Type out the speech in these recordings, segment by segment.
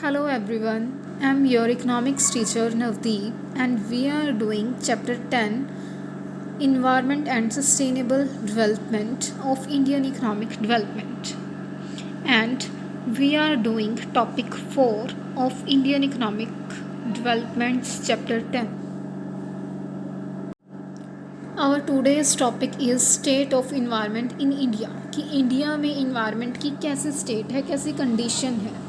Hello everyone, I'm your economics teacher Navdeep and we are doing chapter 10 Environment and Sustainable Development of Indian Economic Development. And we are doing topic 4 of Indian Economic Developments chapter 10. Our today's topic is state of environment in India कि India में environment की कैसे state है, कैसी condition है.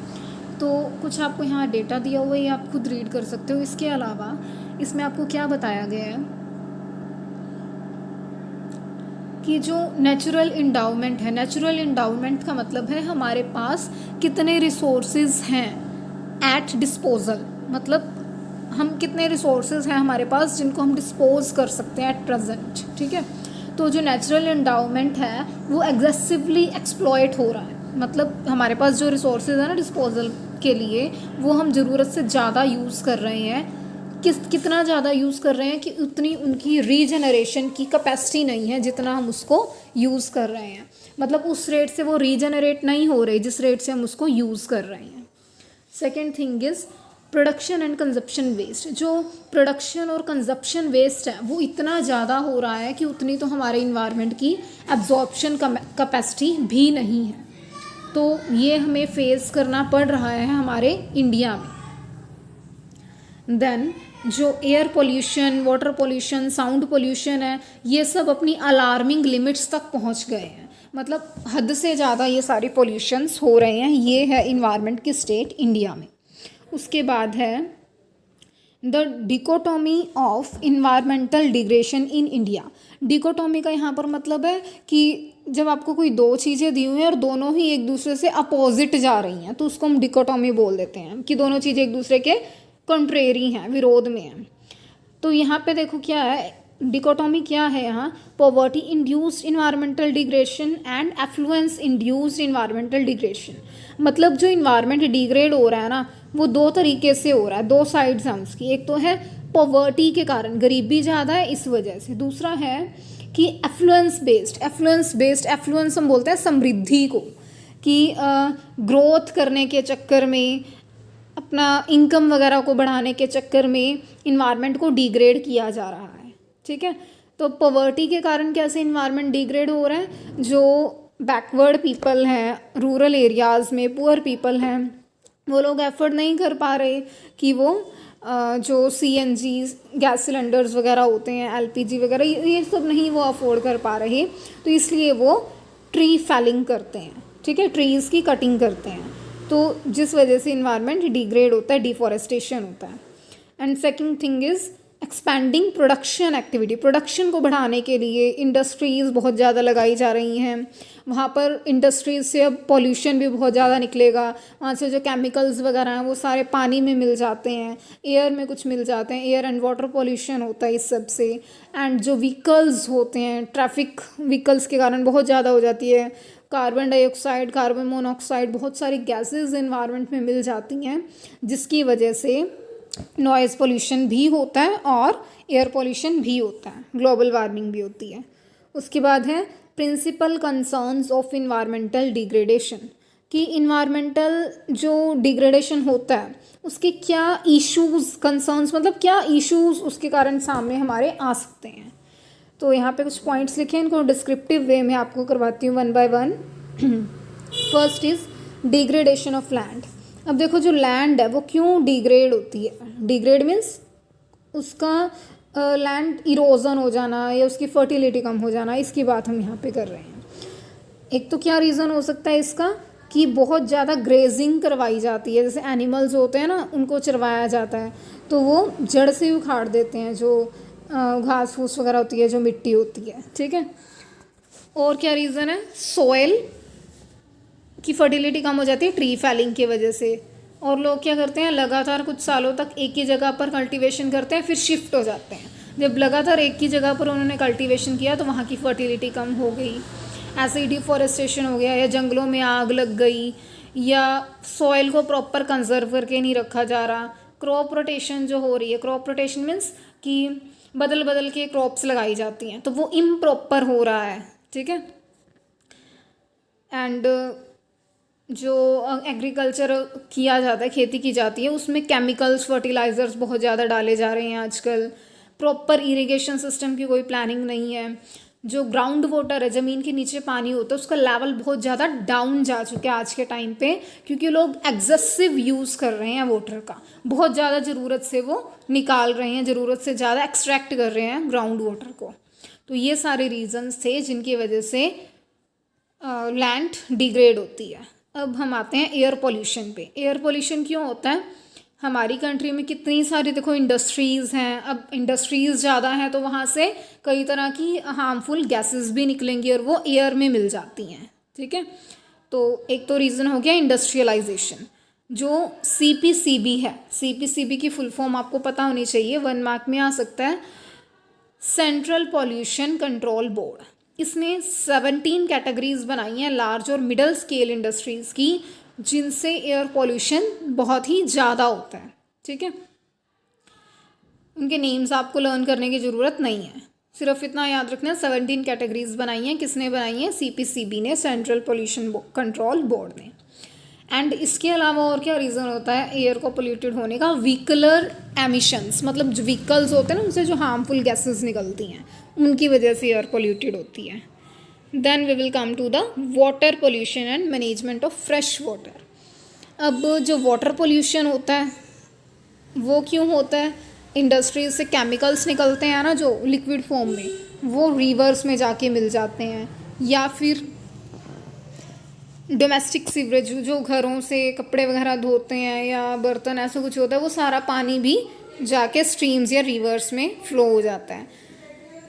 तो कुछ आपको यहाँ डेटा दिया हुआ है, ये आप खुद रीड कर सकते हो. इसके अलावा इसमें आपको क्या बताया गया है कि जो नेचुरल इंडाउमेंट है, नेचुरल इंडाउमेंट का मतलब है हमारे पास कितने रिसोर्सेज हैं एट डिस्पोजल, मतलब हम कितने रिसोर्सेज हैं हमारे पास जिनको हम डिस्पोज कर सकते हैं एट प्रेजेंट. ठीक है, तो जो नेचुरल इंडाउमेंट है वो एग्रेसिवली एक्सप्लॉयट हो रहा है, मतलब हमारे पास जो रिसोर्सेज है ना डिस्पोजल के लिए वो हम ज़रूरत से ज़्यादा यूज़ कर रहे हैं. कितना ज़्यादा यूज़ कर रहे हैं कि उतनी उनकी रीजनरेशन की कैपेसिटी नहीं है जितना हम उसको यूज़ कर रहे हैं, मतलब उस रेट से वो रीजनरेट नहीं हो रही जिस रेट से हम उसको यूज़ कर रहे हैं. Second thing is production and consumption waste. जो प्रोडक्शन और कंजप्शन वेस्ट है वो इतना ज़्यादा हो रहा है कि उतनी तो हमारे इन्वायरमेंट की एब्जॉर्प्शन कैपेसिटी भी नहीं है. तो ये हमें फेस करना पड़ रहा है हमारे इंडिया में. देन जो air pollution, water pollution, sound pollution है, ये सब अपनी अलार्मिंग लिमिट्स तक पहुंच गए हैं, मतलब हद से ज़्यादा ये सारी पोल्यूशंस हो रहे हैं. ये है इन्वायरमेंट की स्टेट इंडिया में. उसके बाद है the dichotomy of environmental degradation in India. Dichotomy का यहाँ पर मतलब है कि जब आपको कोई दो चीज़ें दी हुई हैं और दोनों ही एक दूसरे से अपोजिट जा रही हैं तो उसको हम डिकोटोमी बोल देते हैं कि दोनों चीज़ें एक दूसरे के कंट्रेरी हैं, विरोध में हैं. तो यहाँ पे देखो क्या है डिकोटोमी, क्या है यहाँ, poverty induced environmental degradation and affluence induced environmental degradation. मतलब जो इन्वायरमेंट डिग्रेड हो रहा है ना वो दो तरीके से हो रहा है, दो साइड्स हैं उसकी. एक तो है पॉवर्टी के कारण, गरीबी ज़्यादा है इस वजह से. दूसरा है कि एफ्लुएंस बेस्ड, एफ्लुएंस हम बोलते हैं समृद्धि को, कि ग्रोथ करने के चक्कर में, अपना इनकम वगैरह को बढ़ाने के चक्कर में इन्वायरमेंट को डिग्रेड किया जा रहा है. ठीक है, तो पॉवर्टी के कारण कैसे इन्वायरमेंट डिग्रेड हो रहा है, जो बैकवर्ड पीपल हैं, रूरल एरियाज़ में पुअर पीपल हैं, वो लोग एफर्ट नहीं कर पा रहे कि वो जो CNG गैस सिलेंडर्स वगैरह होते हैं, LPG वगैरह, ये सब नहीं वो अफोर्ड कर पा रहे, तो इसलिए वो ट्री फैलिंग करते हैं. ठीक है, ट्रीज़ की कटिंग करते हैं, तो जिस वजह से इन्वायरमेंट डिग्रेड होता है, डिफॉरेस्टेशन होता है. And second thing is expanding production activity. Production को बढ़ाने के लिए इंडस्ट्रीज़ बहुत ज़्यादा लगाई जा रही हैं. वहाँ पर इंडस्ट्रीज़ से अब पॉल्यूशन भी बहुत ज़्यादा निकलेगा. वहाँ से जो केमिकल्स वगैरह हैं वो सारे पानी में मिल जाते हैं, एयर में कुछ मिल जाते हैं, एयर एंड वाटर पॉल्यूशन होता है इस सब से. एंड जो व्हीकल्स होते हैं, ट्रैफिक व्हीकल्स के कारण बहुत ज़्यादा हो जाती है. कार्बन डाइऑक्साइड, कार्बन मोनोऑक्साइड, बहुत सारी गैसेस इन्वायरमेंट में मिल जाती हैं जिसकी वजह से नॉइज़ पोल्यूशन भी होता है और एयर पोल्यूशन भी होता है, ग्लोबल वार्मिंग भी होती है. उसके बाद है principal concerns of environmental degradation, कि इन्वायरमेंटल जो डिग्रेडेशन होता है उसके क्या इश्यूज़, कंसर्न्स मतलब क्या इश्यूज़ उसके कारण सामने हमारे आ सकते हैं. तो यहाँ पे कुछ पॉइंट्स लिखे हैं, इनको डिस्क्रिप्टिव वे में आपको करवाती हूँ one by one. First is degradation of land. अब देखो जो लैंड है वो क्यों डिग्रेड होती है. डिग्रेड मीन्स उसका लैंड इरोजन हो जाना या उसकी फर्टिलिटी कम हो जाना, इसकी बात हम यहाँ पे कर रहे हैं. एक तो क्या रीज़न हो सकता है इसका कि बहुत ज़्यादा ग्रेजिंग करवाई जाती है, जैसे एनिमल्स होते हैं ना उनको चरवाया जाता है तो वो जड़ से उखाड़ देते हैं जो घास फूस वगैरह होती है, जो मिट्टी होती है. ठीक है, और क्या रीज़न है, सॉइल की फर्टिलिटी कम हो जाती है ट्री फैलिंग की वजह से. और लोग क्या करते हैं, लगातार कुछ सालों तक एक ही जगह पर कल्टीवेशन करते हैं, फिर शिफ्ट हो जाते हैं. जब लगातार एक ही जगह पर उन्होंने कल्टीवेशन किया तो वहाँ की फर्टिलिटी कम हो गई. ऐसे ही डिफॉरेस्टेशन हो गया, या जंगलों में आग लग गई, या सॉइल को प्रॉपर कंजर्व करके नहीं रखा जा रहा. क्रॉप रोटेशन जो हो रही है, क्रॉप रोटेशन मीन्स कि बदल बदल के क्रॉप्स लगाई जाती हैं, तो वो इम्प्रॉपर हो रहा है. ठीक है, एंड जो एग्रीकल्चर किया जाता है, खेती की जाती है, उसमें केमिकल्स फर्टिलाइज़र्स बहुत ज़्यादा डाले जा रहे हैं आजकल। प्रॉपर इरिगेशन सिस्टम की कोई प्लानिंग नहीं है। जो ग्राउंड वाटर है, ज़मीन के नीचे पानी होता है, उसका लेवल बहुत ज़्यादा डाउन जा चुका है आज के टाइम पे, क्योंकि लोग एग्जेसिव यूज़ कर रहे हैं वाटर का। बहुत ज़्यादा ज़रूरत से वो निकाल रहे हैं, ज़रूरत से ज़्यादा एक्सट्रैक्ट कर रहे हैं ग्राउंड वाटर को। तो ये सारे रीजंस थे जिनकी वजह से लैंड डिग्रेड होती है। अब हम आते हैं एयर पोल्यूशन पे। एयर पोल्यूशन क्यों होता है? हमारी कंट्री में कितनी सारी देखो इंडस्ट्रीज़ हैं। अब इंडस्ट्रीज़ ज़्यादा हैं तो वहाँ से कई तरह की हार्मफुल गैसेस भी निकलेंगी और वो एयर में मिल जाती हैं। ठीक है, तो एक तो रीज़न हो गया इंडस्ट्रियलाइजेशन। जो CPCB है, CPCB की फुल फॉर्म आपको पता होनी चाहिए, 1 मार्क में आ सकता है, सेंट्रल पॉल्यूशन कंट्रोल बोर्ड। इसने 17 कैटेगरीज बनाई हैं लार्ज और मिडल स्केल इंडस्ट्रीज़ की, जिनसे एयर पॉल्यूशन बहुत ही ज़्यादा होता है। ठीक है, उनके नेम्स आपको लर्न करने की ज़रूरत नहीं है, सिर्फ इतना याद रखना है 17 कैटेगरीज बनाई हैं। किसने बनाई है? CPCB ने, सेंट्रल पॉल्यूशन कंट्रोल बोर्ड ने। एंड इसके अलावा और क्या रीज़न होता है एयर को पोल्यूटेड होने का? व्हीकलर एमिशंस, मतलब जो व्हीकल्स होते हैं ना, उनसे जो हार्मफुल गैसेस निकलती हैं, उनकी वजह से एयर पोल्यूटेड होती है। Then we will come to the water pollution and management of fresh water. अब जो वाटर पोल्यूशन होता है वो क्यों होता है? इंडस्ट्रीज से केमिकल्स निकलते हैं ना जो लिक्विड फॉर्म में, वो रिवर्स में जाके मिल जाते हैं, या फिर डोमेस्टिक सीवरेज जो घरों से कपड़े वगैरह धोते हैं या बर्तन ऐसा कुछ होता है, वो सारा पानी भी जाके स्ट्रीम्स या रिवर्स में फ्लो हो जाता है।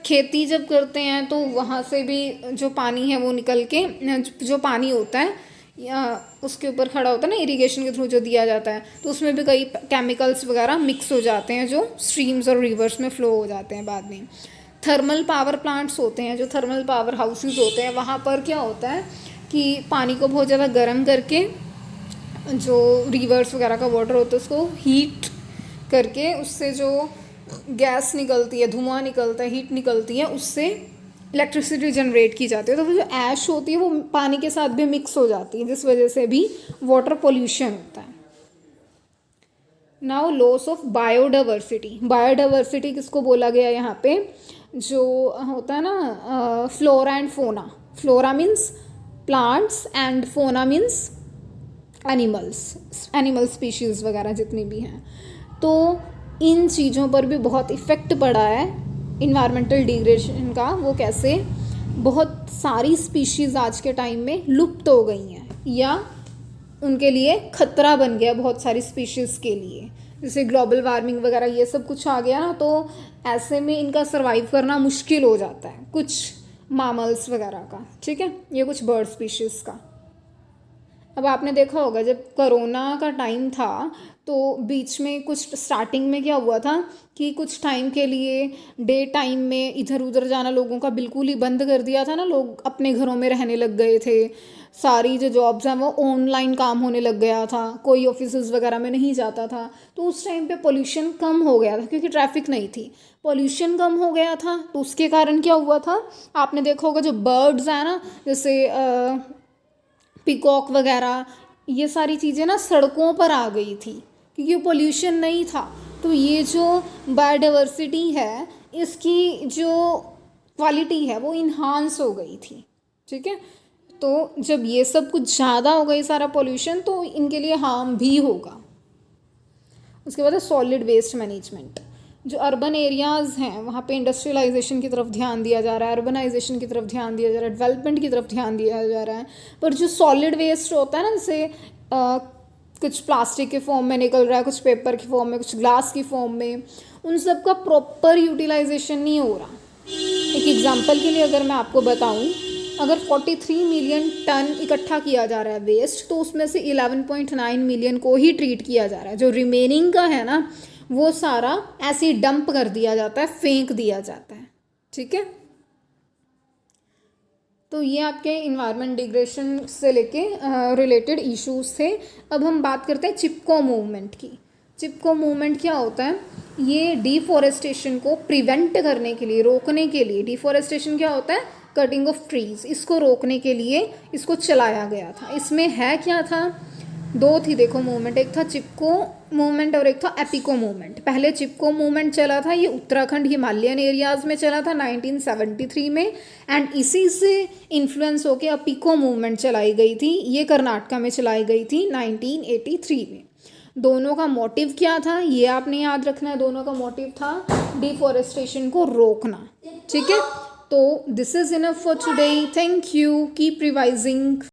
खेती जब करते हैं तो वहाँ से भी जो पानी है वो निकल के, जो पानी होता है या उसके ऊपर खड़ा होता है ना, इरिगेशन के थ्रू जो दिया जाता है, तो उसमें भी कई केमिकल्स वगैरह मिक्स हो जाते हैं जो स्ट्रीम्स और रिवर्स में फ़्लो हो जाते हैं बाद में। थर्मल पावर प्लांट्स होते हैं, जो थर्मल पावर हाउसेस होते हैं, वहाँ पर क्या होता है कि पानी को बहुत ज़्यादा गर्म करके जो रिवर्स वगैरह का वाटर होता है उसको हीट करके उससे जो गैस निकलती है, धुआं निकलता है, हीट निकलती है, उससे इलेक्ट्रिसिटी जनरेट की जाती है। तो वो जो ऐश होती है वो पानी के साथ भी मिक्स हो जाती है, जिस वजह से भी वाटर पोल्यूशन होता है। Now loss of biodiversity. Biodiversity किसको बोला गया यहाँ पे? जो होता है ना flora and fauna. Flora means plants and fauna means animal species वगैरह जितनी भी हैं। तो इन चीज़ों पर भी बहुत इफ़ेक्ट पड़ा है इन्वायरमेंटल डिग्रेडेशन का। वो कैसे? बहुत सारी स्पीशीज़ आज के टाइम में लुप्त हो गई हैं या उनके लिए खतरा बन गया बहुत सारी स्पीशीज़ के लिए, जैसे ग्लोबल वार्मिंग वगैरह ये सब कुछ आ गया ना, तो ऐसे में इनका सर्वाइव करना मुश्किल हो जाता है कुछ मामल्स वगैरह का। ठीक है, ये कुछ बर्ड स्पीशीज़ का। अब आपने देखा होगा जब कोरोना का टाइम था तो बीच में कुछ स्टार्टिंग में क्या हुआ था कि कुछ टाइम के लिए डे टाइम में इधर उधर जाना लोगों का बिल्कुल ही बंद कर दिया था ना, लोग अपने घरों में रहने लग गए थे, सारी जो जॉब्स हैं वो ऑनलाइन काम होने लग गया था, कोई ऑफिसेज वगैरह में नहीं जाता था। तो उस टाइम पे पोल्यूशन कम हो गया था क्योंकि ट्रैफिक नहीं थी, पोल्यूशन कम हो गया था। तो उसके कारण क्या हुआ था, आपने देखा होगा जो बर्ड्स हैं ना, जैसे पिकॉक वगैरह, ये सारी चीज़ें ना सड़कों पर आ गई थी क्योंकि पोल्यूशन नहीं था। तो ये जो बायोडाइवर्सिटी है इसकी जो क्वालिटी है वो इन्हांस हो गई थी। ठीक है, तो जब ये सब कुछ ज़्यादा हो गई सारा पोल्यूशन तो इनके लिए हार्म भी होगा। उसके बाद है सॉलिड वेस्ट मैनेजमेंट। जो अर्बन एरियाज़ हैं वहाँ पे इंडस्ट्रियलाइजेशन की तरफ ध्यान दिया जा रहा है, अर्बनाइजेशन की तरफ ध्यान दिया जा रहा है, डेवलपमेंट की तरफ ध्यान दिया जा रहा है, पर जो सॉलिड वेस्ट होता है ना, जैसे कुछ प्लास्टिक के फॉर्म में निकल रहा है, कुछ पेपर के फॉर्म में, कुछ ग्लास की फॉर्म में, उन सब का प्रॉपर यूटिलाइजेशन नहीं हो रहा। एक एग्जांपल के लिए अगर मैं आपको बताऊं, अगर 43 मिलियन टन इकट्ठा किया जा रहा है वेस्ट, तो उसमें से 11.9 मिलियन को ही ट्रीट किया जा रहा है। जो रिमेनिंग का है ना वो सारा ऐसे ही डंप कर दिया जाता है, फेंक दिया जाता है। ठीक है, तो ये आपके इन्वायरमेंट डिग्रेडेशन से लेके रिलेटेड इश्यूज थे। अब हम बात करते हैं चिपको मूवमेंट की। चिपको मूवमेंट क्या होता है? ये डिफॉरेस्टेशन को प्रिवेंट करने के लिए, रोकने के लिए। डिफॉरेस्टेशन क्या होता है? कटिंग ऑफ ट्रीज, इसको रोकने के लिए इसको चलाया गया था। इसमें है क्या था, दो थी देखो मूवमेंट, एक था चिपको मूवमेंट और एक था एपिको मूवमेंट। पहले चिपको मूवमेंट चला था, ये उत्तराखंड हिमालयन एरियाज़ में चला था 1973 में, एंड इसी से इन्फ्लुएंस होकर एपिको मूवमेंट चलाई गई थी, ये कर्नाटका में चलाई गई थी 1983 में। दोनों का मोटिव क्या था ये आपने याद रखना है, दोनों का मोटिव था डिफॉरेस्टेशन को रोकना। ठीक है, तो this is enough for today, thank you, keep revising.